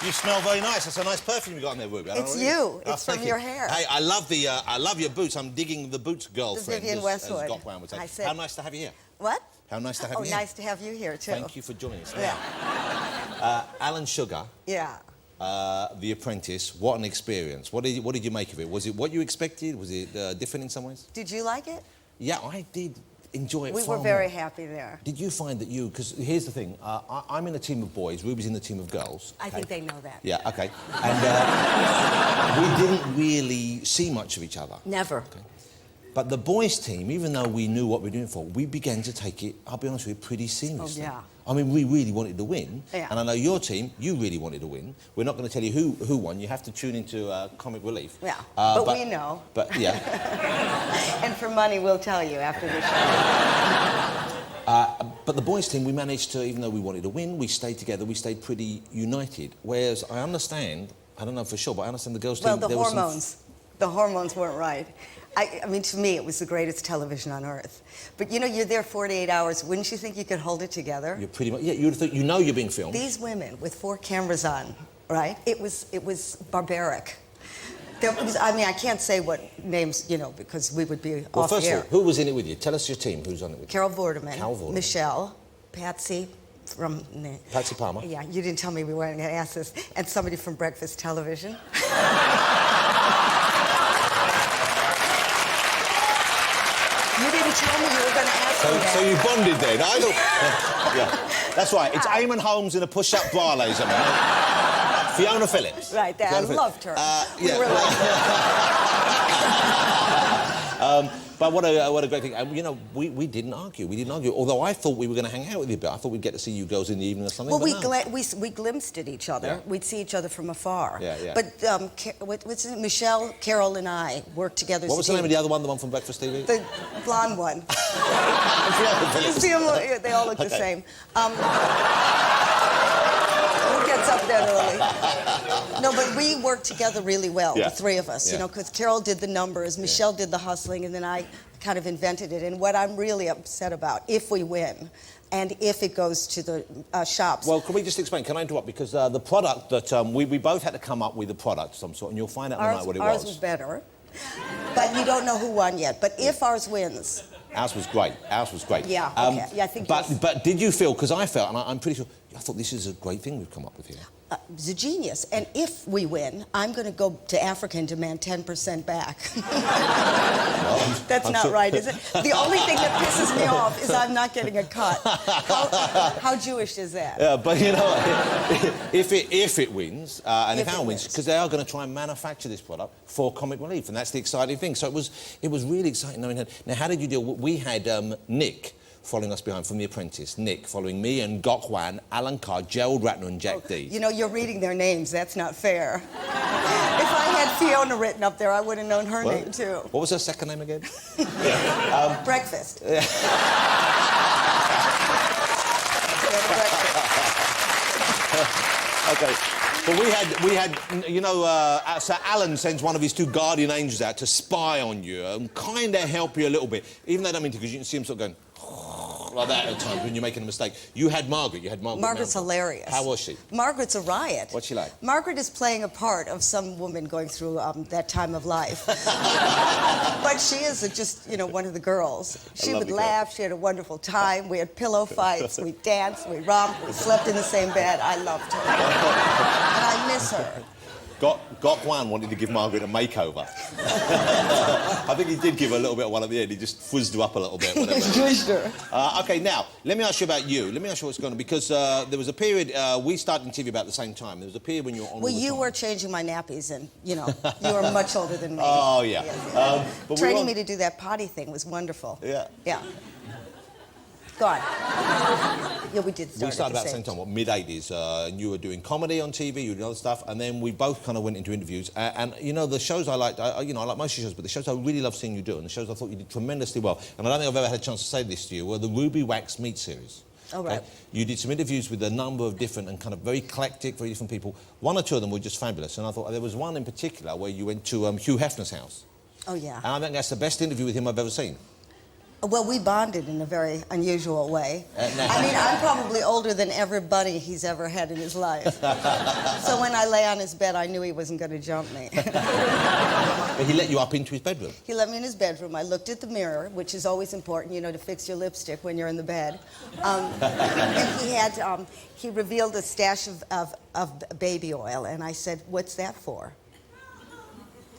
You smell very nice. That's a nice perfume you got in there, Ruby. It's you. It's from your hair. Hey, I love your boots. I'm digging the boots girlfriend. Vivian Westwood. As Gokwan would say. I said, how nice to have you here. What? How nice to have you here. Oh, nice to have you here, too. Thank you for joining us. Yeah. Alan Sugar. Yeah. The Apprentice. What an experience. What did you make of it? Was it what you expected? Was it different in some ways? Did you like it? Yeah, I did enjoy it. We were very happy there. Did you find that you... Because here's the thing. I'm in a team of boys. Ruby's in the team of girls. I think they know that. Yeah, OK. And we didn't really see much of each other. Never. Okay. But the boys' team, even though we knew what we were doing for, we began to take it, I'll be honest with you, pretty seriously. Oh, yeah. I mean, we really wanted to win. Yeah. And I know your team, you really wanted to win. We're not going to tell you who won. You have to tune into Comic Relief. Yeah, but we know. But, yeah. And for money, we'll tell you after the show. But the boys' team, we managed to, even though we wanted to win, we stayed together, we stayed pretty united. Whereas I understand, I don't know for sure, but I understand the girls' team... Well, the hormones weren't right. I mean, to me, it was the greatest television on earth. But, you know, you're there 48 hours. Wouldn't you think you could hold it together? You're pretty much... Yeah, you would think, you know you're being filmed. These women with 4 cameras on, right? It was barbaric. There was, I mean, I can't say what names, you know, because we would be off the air. Well, first of all, who was in it with you? Tell us your team. Who's on it with you? Carol Vorderman. Carol Vorderman. Michelle. Patsy from... Patsy Palmer. Yeah, you didn't tell me we weren't going to ask this. And somebody from Breakfast Television. You didn't tell me you were going to ask me that. So you bonded then? I thought... Yeah, that's right. It's Eamon Holmes in a push-up bra, ladies and gentlemen. Fiona Phillips. Right, there. I loved her. We were like... But what a great thing. You know, we didn't argue. We didn't argue. Although I thought we were going to hang out with you a bit. I thought we'd get to see you girls in the evening or something. Well, we glimpsed at each other. Yeah. We'd see each other from afar. Yeah, yeah. But what's it? Michelle, Carol, and I worked together. What was the name of the other one? The one from Breakfast TV? The blonde one. You see them? They all look the same. Who gets up that early? No, but we worked together really well, the 3 of us, you know, because Carol did the numbers, Michelle did the hustling, and then I kind of invented it. And what I'm really upset about, if we win, and if it goes to the shops... Well, can we just explain? Can I interrupt? Because the product that... we both had to come up with a product of some sort, and you'll find out tonight what it was. Ours was better, but you don't know who won yet. But if ours wins... Ours was great. Ours was great. Yeah, okay. Yeah, I think... But did you feel... Because I felt, and I'm pretty sure... I thought this is a great thing we've come up with here. It's a genius. And if we win, I'm going to go to Africa and demand 10% back. Well, That's not sure. Right, is it? The only thing that pisses me off is I'm not getting a cut. How Jewish is that? Yeah, but you know, if it wins, and if Alan wins, because they are going to try and manufacture this product for Comic Relief, and that's the exciting thing. So it was really exciting knowing that. Now, how did you deal? We had Nick following us behind from The Apprentice. Nick following me and Gokwan, Alan Carr, Gerald Ratner and Jack D. You know, you're reading their names. That's not fair. If I had Fiona written up there, I would have known her name, too. What was her second name again? Breakfast. OK. But we had, you know, so Alan sends one of his 2 guardian angels out to spy on you and kind of help you a little bit, even though I don't mean to, because you can see him sort of going like that at times when you're making a mistake. You had Margaret. Margaret's hilarious. How was she? Margaret's a riot. What's she like? Margaret is playing a part of some woman going through that time of life. But she is just, you know, one of the girls. She would laugh. She had a wonderful time. We had pillow fights. We danced. We romped. We slept in the same bed. I loved her. And I miss her. Gokwan wanted to give Margaret a makeover. I think he did give her a little bit of one at the end. He just fuzzed her up a little bit. OK, now, let me ask you about you. Let me ask you what's going on, because there was a period... we started in TV about the same time. There was a period when you were on Well, you were changing my nappies, and, you know, you were much older than me. Oh, yeah. But training me to do that potty thing was wonderful. Yeah. Yeah. Go on. Yeah, we did start. We started about the same time, what, mid-80s, and you were doing comedy on TV, you were doing other stuff, and then we both kind of went into interviews. And you know, the shows I liked, you know, I like most of your shows, but the shows I really loved seeing you do, and the shows I thought you did tremendously well, and I don't think I've ever had a chance to say this to you, were the Ruby Wax Meat series. Oh, right. You did some interviews with a number of different and kind of very eclectic, very different people. 1 or 2 of them were just fabulous, and I thought there was one in particular where you went to Hugh Hefner's house. Oh, yeah. And I think that's the best interview with him I've ever seen. Well, we bonded in a very unusual way. No. I mean, I'm probably older than everybody he's ever had in his life. So when I lay on his bed, I knew he wasn't going to jump me. But he let you up into his bedroom? He let me in his bedroom. I looked at the mirror, which is always important, you know, to fix your lipstick when you're in the bed. And he revealed a stash of baby oil, and I said, "What's that for?"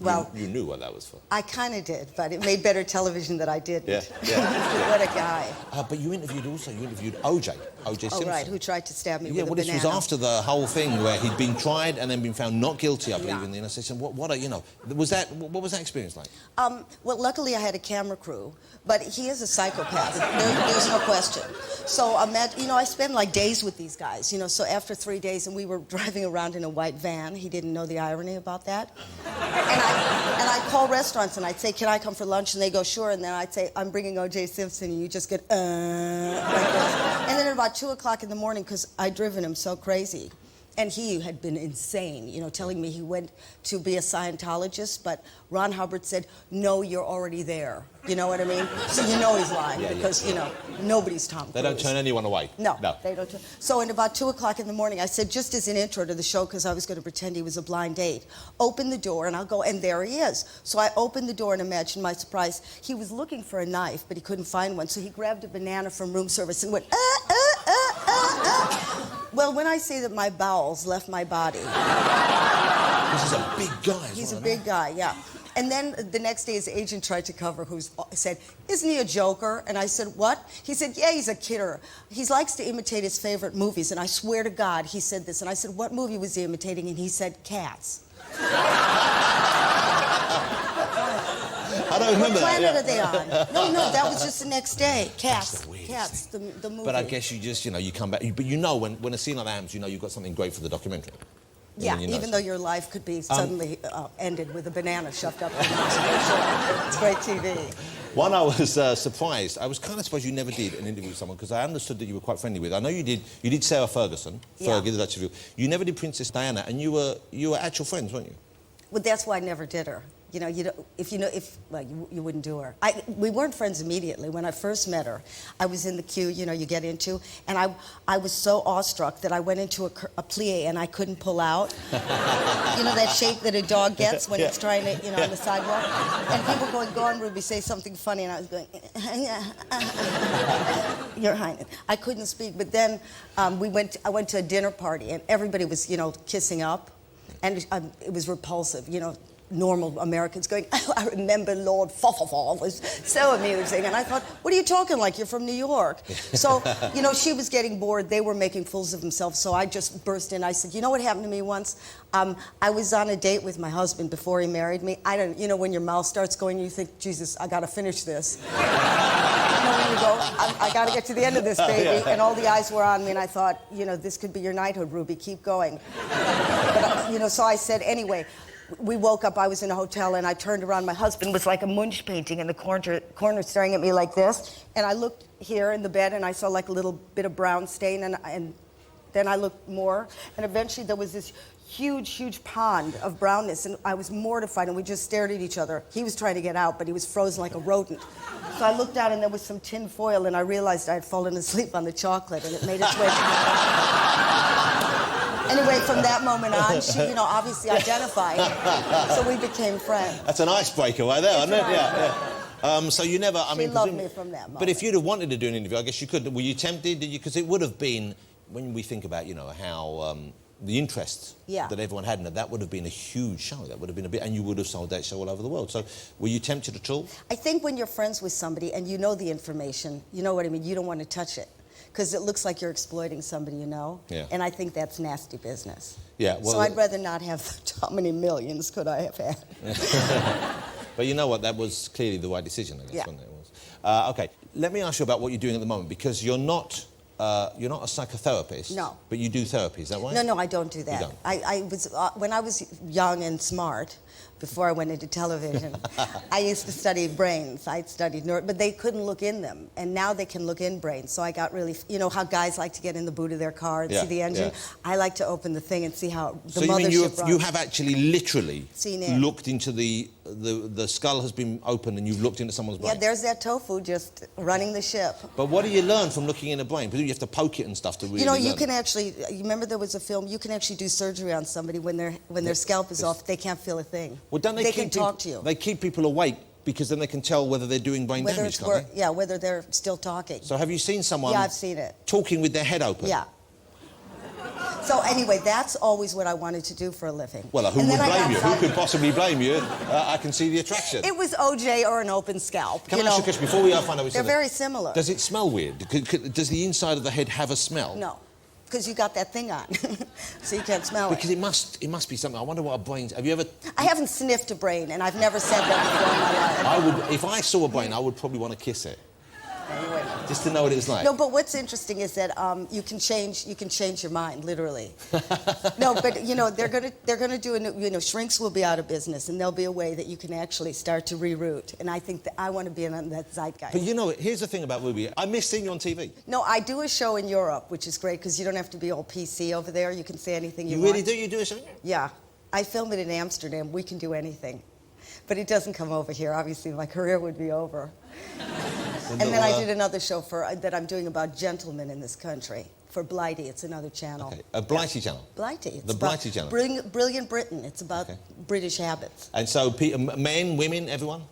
Well, you knew what that was for. I kind of did, but it made better television that I didn't. Yeah. What a guy. But you interviewed OJ Simpson. Oh, right, who tried to stab me with a well, banana. this was after the whole thing where he'd been tried and then been found not guilty, I believe, Yeah. in the United States. And what was that experience like? Well, luckily I had a camera crew, but he is a psychopath. There's no question. So, I spent like days with these guys, so after 3 days, and we were driving around in a white van. He didn't know the irony about that. And I'd call restaurants and I'd say, "Can I come for lunch?" And they go, "Sure." And then I'd say, "I'm bringing OJ Simpson," and you just get, like this. And then at about 2 o'clock in the morning, because I'd driven him so crazy, and he had been insane, telling me he went to be a Scientologist, but Ron Hubbard said, "No, you're already there." You know what I mean? So he's lying because, nobody's Tom Cruise. They don't turn anyone away. No, they don't. So at about 2 o'clock in the morning, I said, just as an intro to the show, because I was going to pretend he was a blind date, open the door and I'll go, and there he is. So I opened the door and imagine my surprise. He was looking for a knife, but he couldn't find one. So he grabbed a banana from room service and went, Well, when I say that my bowels left my body. This is a big guy. He's a big guy, yeah. And then the next day his agent tried to cover, said, "Isn't he a joker?" And I said, "What?" He said, "Yeah, he's a kidder. He likes to imitate his favorite movies." And I swear to God, he said this. And I said, "What movie was he imitating?" And he said, "Cats." I don't remember What planet that. are they on? No, that was just the next day. Cats. Cats, the movie. But I guess you just, you come back. But when a scene like that happens, you've got something great for the documentary. Yeah, even though your life could be suddenly ended with a banana shoved up your nose. It's great TV. One, I was surprised. I was kind of surprised you never did an interview with someone, because I understood that you were quite friendly with. I know you did Sarah Ferguson, Fergie, the Duchess of York. You never did Princess Diana, and you were actual friends, weren't you? Well, that's why I never did her. You wouldn't do her. We weren't friends immediately. When I first met her, I was in the queue, you get into, and I was so awestruck that I went into a plie and I couldn't pull out. That shape that a dog gets when it's trying to, on the sidewalk. And people were going, "Go on, Ruby, say something funny," and I was going, "Your Highness." I couldn't speak, but then I went to a dinner party and everybody was, kissing up, and it was repulsive, normal Americans going, "Oh, I remember Lord Fofofo," was so amusing. And I thought, what are you talking like? You're from New York. So, she was getting bored. They were making fools of themselves. So I just burst in. I said, "You know what happened to me once? I was on a date with my husband before he married me. When your mouth starts going, you think, Jesus, I got to finish this." When you go, I got to get to the end of this, baby. And all the eyes were on me. And I thought, this could be your knighthood, Ruby. Keep going. But, so I said, anyway. We woke up, I was in a hotel, and I turned around. My husband was like a Munch painting in the corner staring at me like this. And I looked here in the bed, and I saw like a little bit of brown stain, and then I looked more. And eventually there was this huge, huge pond of brownness, and I was mortified, and we just stared at each other. He was trying to get out, but he was frozen like a rodent. So I looked out, and there was some tin foil, and I realized I had fallen asleep on the chocolate, and it made its way to Anyway, from that moment on, she, obviously identified. So we became friends. That's an icebreaker right there, isn't it? Yeah. So you never, She loved me from that moment. But if you'd have wanted to do an interview, I guess you could. Were you tempted? Did you? Because it would have been, when we think about, how the interest that everyone had in it, that would have been a huge show. That would have been and you would have sold that show all over the world. So were you tempted at all? I think when you're friends with somebody and you know the information, you know what I mean, you don't want to touch it. Because it looks like you're exploiting somebody, Yeah. And I think that's nasty business. Yeah. Well, so I'd rather not have. How many millions could I have had? But you know what? That was clearly the right decision, I guess, wasn't it? Okay. Let me ask you about what you're doing at the moment, because you're not a psychotherapist. No. But you do therapy, is that right? No, I don't do that. You don't? I was when I was young and smart, before I went into television, I used to study brains. I studied but they couldn't look in them, and now they can look in brains. So I got really, how guys like to get in the boot of their car and see the engine. I like to open the thing and see how the mothership runs. You have actually literally seen in. looked into the the skull has been opened and you've looked into someone's brain. Yeah, there's that tofu just running the ship. But what do you learn from looking in the brain? Because you have to poke it and stuff to really You know, learn. you can actually, you remember there was a film, you can actually do surgery on somebody when their scalp is off, they can't feel a thing. Well, don't they can talk to you. They keep people awake because then they can tell whether they're doing brain damage, can't they? Yeah, whether they're still talking. So have you seen someone... Yeah, I've seen it. ...talking with their head open? Yeah. So anyway, that's always what I wanted to do for a living. Well, who would blame you? Who could possibly blame you? I can see the attraction. It was OJ or an open scalp. Can I ask you a question before we find out? They're very similar. Does it smell weird? Does the inside of the head have a smell? No, because you got that thing on, so you can't smell because it must be something. I wonder what a brain... Have you ever... I haven't sniffed a brain, and I've never said that before in my life. If I saw a brain, I would probably want to kiss it. Anyway. Just to know what it's like. No, but what's interesting is that you can change your mind, literally. No, but you know they're gonna do a new, you know, shrinks will be out of business, and there'll be a way that you can actually start to reroute. And I think that I want to be in that zeitgeist. But you know, here's the thing about Ruby. I miss seeing you on TV. No, I do a show in Europe, which is great because you don't have to be all PC over there. You can say anything you want. You really do? You do a show? Yeah, I film it in Amsterdam. We can do anything, but it doesn't come over here. Obviously, my career would be over. And then I did another show that I'm doing about gentlemen in this country for Blighty. It's another channel. Okay. A Blighty channel? Blighty. It's the Blighty channel? Brilliant Britain. It's about British habits. And so men, women, everyone?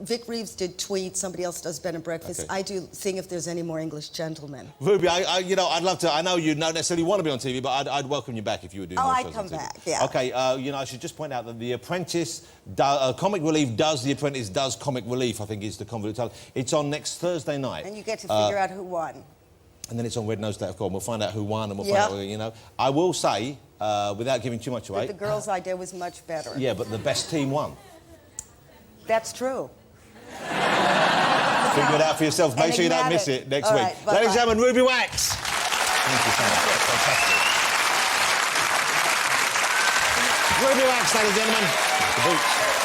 Vic Reeves did Tweed. Somebody else does Bed and Breakfast. Okay. I do seeing if there's any more English gentlemen. Ruby, you know, I'd love to. I know you don't necessarily want to be on TV, but I'd welcome you back if you were doing more shows on TV. I'd come back, yeah. Okay, you know, I should just point out that The Apprentice, Comic Relief does The Apprentice does Comic Relief, I think is the convoluted title. It's on next Thursday night. And you get to figure out who won. And then it's on Red Nose Day of Gold. We'll find out who won and we'll find out, you know. I will say, without giving too much away... The girls' idea was much better. Yeah, but the best team won. That's true. Figure it out for yourselves. Make sure you don't miss it next week. Right, Ladies and gentlemen, Ruby Wax. Thank you so much. Fantastic. Ruby Wax, ladies and gentlemen. The Boots.